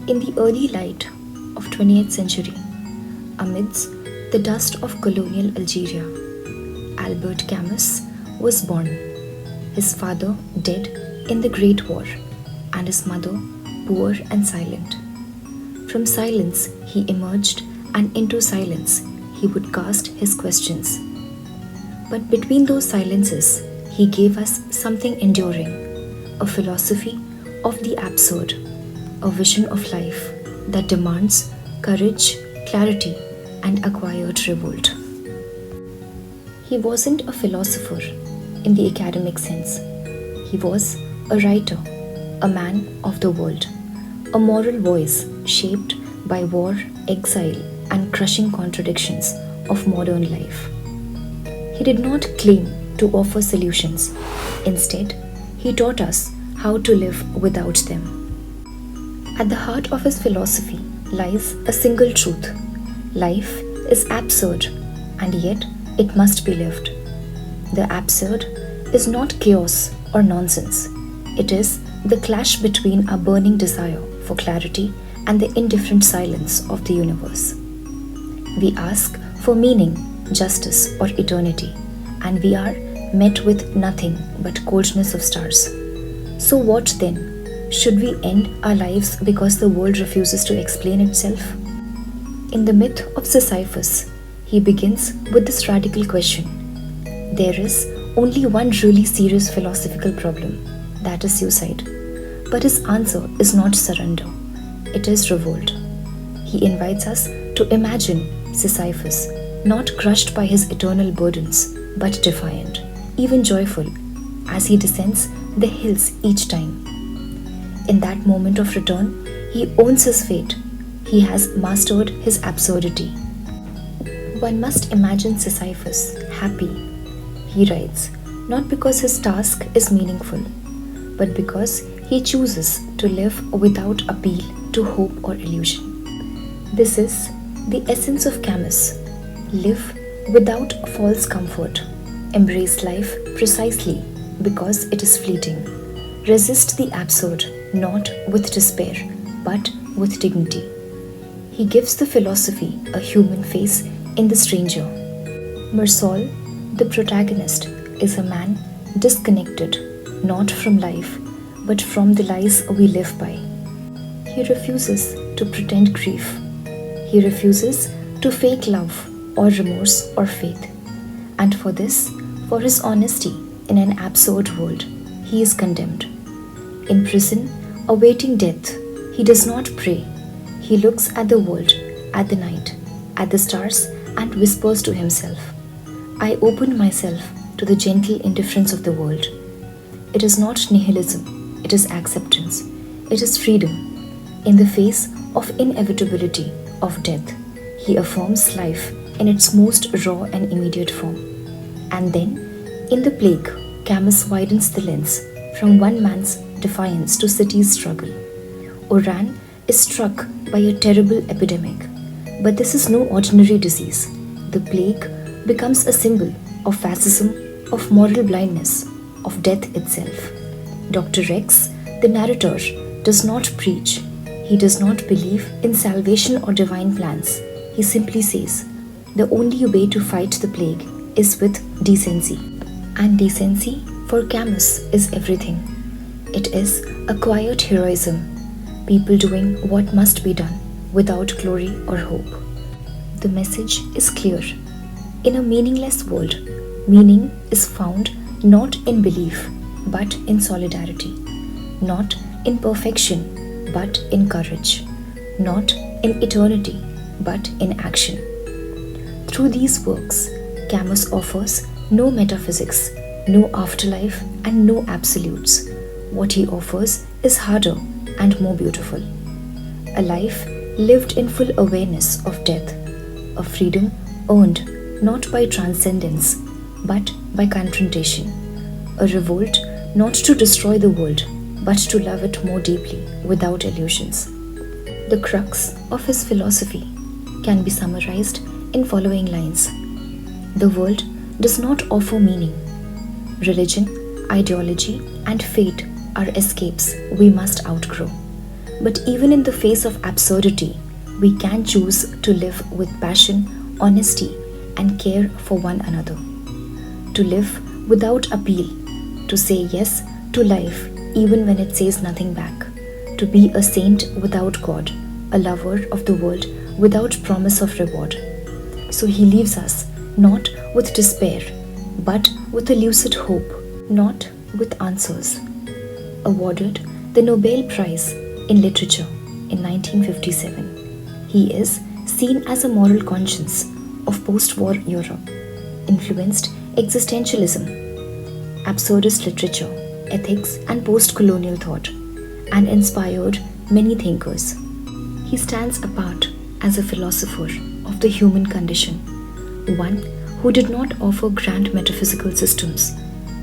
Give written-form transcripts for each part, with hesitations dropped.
In the early light of 20th century, amidst the dust of colonial Algeria, Albert Camus was born, his father dead in the Great War, and his mother poor and silent. From silence he emerged, and into silence he would cast his questions. But between those silences, he gave us something enduring, a philosophy of the absurd, a vision of life that demands courage, clarity, and acquired revolt. He wasn't a philosopher in the academic sense. He was a writer, a man of the world, a moral voice shaped by war, exile, and crushing contradictions of modern life. He did not claim to offer solutions. Instead, he taught us how to live without them. At the heart of his philosophy lies a single truth. Life is absurd, and yet it must be lived. The absurd is not chaos or nonsense. It is the clash between our burning desire for clarity and the indifferent silence of the universe. We ask for meaning, justice, or eternity, and we are met with nothing but coldness of stars. So, what then? Should we end our lives because the world refuses to explain itself? In the myth of Sisyphus, he begins with this radical question. There is only one really serious philosophical problem, that is suicide. But his answer is not surrender, it is revolt. He invites us to imagine Sisyphus not crushed by his eternal burdens, but defiant, even joyful, as he descends the hills each time. In that moment of return, he owns his fate. He has mastered his absurdity. One must imagine Sisyphus happy. He writes, not because his task is meaningful, but because he chooses to live without appeal to hope or illusion. This is the essence of Camus. Live without false comfort. Embrace life precisely because it is fleeting. Resist the absurd, not with despair, but with dignity. He gives the philosophy a human face in the stranger. Mersol, the protagonist, is a man disconnected not from life, but from the lies we live by. He refuses to pretend grief. He refuses to fake love or remorse or faith. And for this, for his honesty in an absurd world, he is condemned. In prison, awaiting death, he does not pray. He looks at the world, at the night, at the stars, and whispers to himself, I open myself to the gentle indifference of the world. It is not nihilism, it is acceptance, it is freedom. In the face of inevitability of death, he affirms life in its most raw and immediate form. And then, in the plague, Camus widens the lens from one man's defiance to city's struggle. Oran is struck by a terrible epidemic, but this is no ordinary disease. The plague becomes a symbol of fascism, of moral blindness, of death itself. Dr. Rex, the narrator, does not preach. He does not believe in salvation or divine plans. He simply says, the only way to fight the plague is with decency. And decency for Camus is everything. It is a quiet heroism, people doing what must be done without glory or hope. The message is clear. In a meaningless world, meaning is found not in belief, but in solidarity, not in perfection, but in courage, not in eternity, but in action. Through these works, Camus offers no metaphysics, no afterlife, and no absolutes. What he offers is harder and more beautiful. A life lived in full awareness of death, a freedom earned not by transcendence, but by confrontation, a revolt not to destroy the world, but to love it more deeply without illusions. The crux of his philosophy can be summarized in following lines. The world does not offer meaning. Religion, ideology, and fate are escapes we must outgrow. But even in the face of absurdity, we can choose to live with passion, honesty, and care for one another. To live without appeal, to say yes to life even when it says nothing back, to be a saint without God, a lover of the world without promise of reward. So he leaves us not with despair, but with a lucid hope, not with answers. Awarded the Nobel Prize in Literature in 1957, he is seen as a moral conscience of post-war Europe, influenced existentialism, absurdist literature, ethics and post-colonial thought, and inspired many thinkers. He stands apart as a philosopher of the human condition, one who did not offer grand metaphysical systems,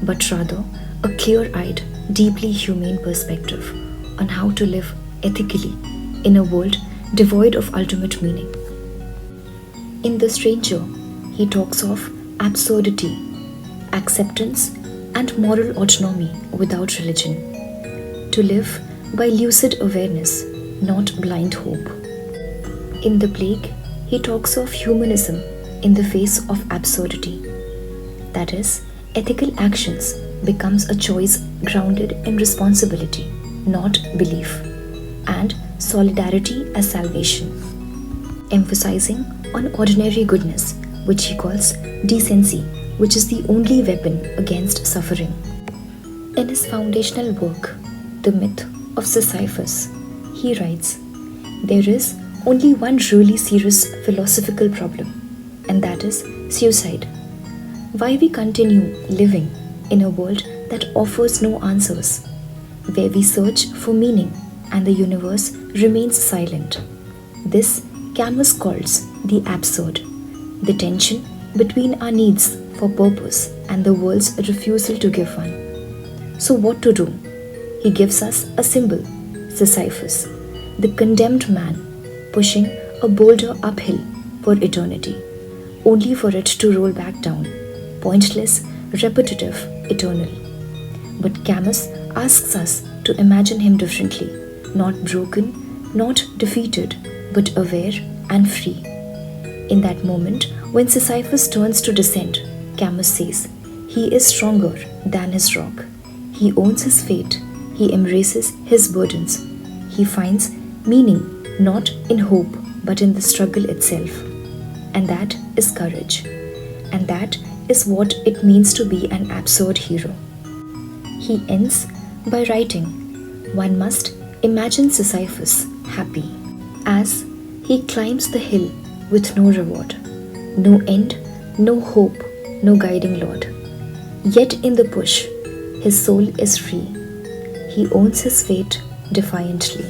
but rather a clear-eyed, deeply humane perspective on how to live ethically in a world devoid of ultimate meaning. In The Stranger, he talks of absurdity, acceptance, and moral autonomy without religion, to live by lucid awareness, not blind hope. In The Plague, he talks of humanism in the face of absurdity. That is, ethical actions becomes a choice grounded in responsibility, not belief, and solidarity as salvation, emphasizing on ordinary goodness, which he calls decency, which is the only weapon against suffering. In his foundational work, The Myth of Sisyphus, he writes, "There is only one really serious philosophical problem, and that is suicide. Why we continue living in a world that offers no answers, where we search for meaning and the universe remains silent. This Camus calls the absurd, the tension between our needs for purpose and the world's refusal to give one. So what to do? He gives us a symbol, Sisyphus, the condemned man pushing a boulder uphill for eternity, only for it to roll back down, pointless, repetitive, eternal. But Camus asks us to imagine him differently, not broken, not defeated, but aware and free. In that moment, when Sisyphus turns to descend, Camus says, he is stronger than his rock. He owns his fate. He embraces his burdens. He finds meaning not in hope, but in the struggle itself. And that is courage. And that is what it means to be an absurd hero." He ends by writing, "One must imagine Sisyphus happy as he climbs the hill with no reward, no end, no hope, no guiding Lord. Yet in the push, his soul is free. He owns his fate defiantly.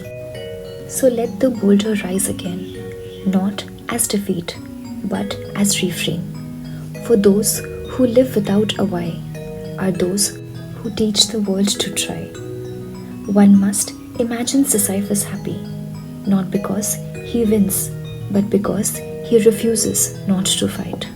So let the boulder rise again, not as defeat, but as refrain. For those who live without a why are those who teach the world to try." One must imagine Sisyphus happy, not because he wins, but because he refuses not to fight.